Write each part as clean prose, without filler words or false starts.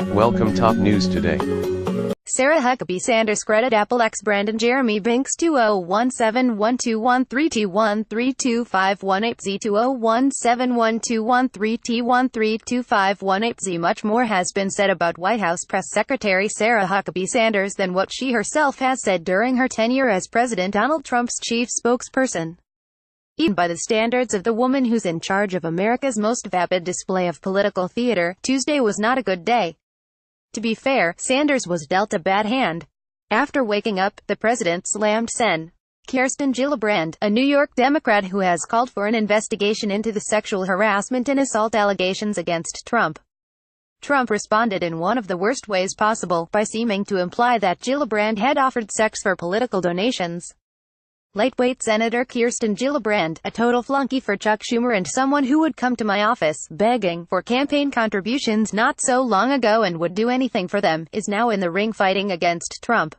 Welcome top news today. Sarah Huckabee Sanders credit APAlex BrandonJeremy Binks 2017121321325518Z20171213T132518Z. Much more has been said about White House Press Secretary Sarah Huckabee Sanders than what she herself has said during her tenure as President Donald Trump's chief spokesperson. Even by the standards of the woman who's in charge of America's most vapid display of political theater, Tuesday was not a good day. To be fair, Sanders was dealt a bad hand. After waking up, the president slammed Sen. Kirsten Gillibrand, a New York Democrat who has called for an investigation into the sexual harassment and assault allegations against Trump. Trump responded in one of the worst ways possible, by seeming to imply that Gillibrand had offered sex for political donations. Lightweight Senator Kirsten Gillibrand, a total flunky for Chuck Schumer and someone who would come to my office, begging for campaign contributions not so long ago and would do anything for them, is now in the ring fighting against Trump.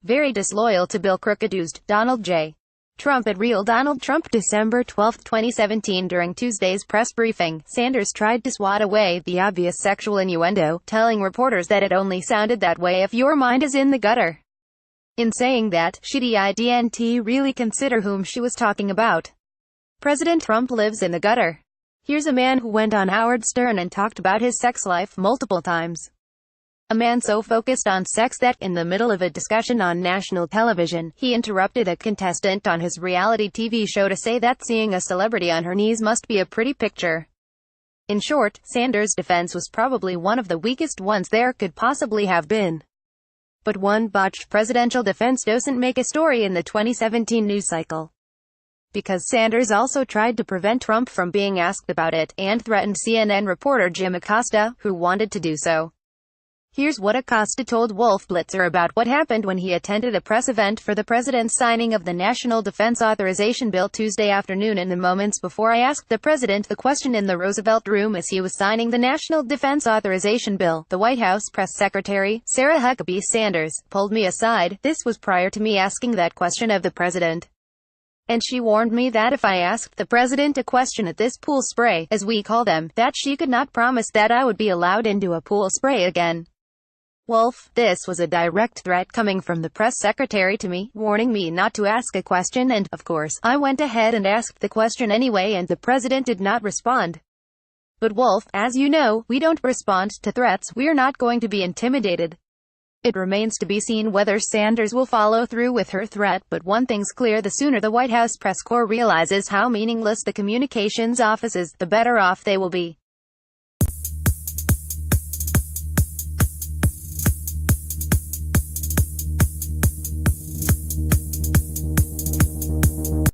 Very disloyal to Bill Crooked-used Donald J. Trump at Real Donald Trump. December 12, 2017. During Tuesday's press briefing, Sanders tried to swat away the obvious sexual innuendo, telling reporters that it only sounded that way if your mind is in the gutter. In saying that, she didn't really consider whom she was talking about. President Trump lives in the gutter. Here's a man who went on Howard Stern and talked about his sex life multiple times. A man so focused on sex that, in the middle of a discussion on national television, he interrupted a contestant on his reality TV show to say that seeing a celebrity on her knees must be a pretty picture. In short, Sanders' defense was probably one of the weakest ones there could possibly have been. But one botched presidential defense doesn't make a story in the 2017 news cycle. Because Sanders also tried to prevent Trump from being asked about it, and threatened CNN reporter Jim Acosta, who wanted to do so. Here's what Acosta told Wolf Blitzer about what happened when he attended a press event for the president's signing of the National Defense Authorization Bill Tuesday afternoon. In the moments before I asked the president the question in the Roosevelt Room as he was signing the National Defense Authorization Bill, the White House press secretary, Sarah Huckabee Sanders, pulled me aside. This was prior to me asking that question of the president. And she warned me that if I asked the president a question at this pool spray, as we call them, that she could not promise that I would be allowed into a pool spray again. Wolf, this was a direct threat coming from the press secretary to me, warning me not to ask a question, and, of course, I went ahead and asked the question anyway and the president did not respond. But Wolf, as you know, we don't respond to threats. We're not going to be intimidated. It remains to be seen whether Sanders will follow through with her threat, but one thing's clear: the sooner the White House press corps realizes how meaningless the communications office is, the better off they will be.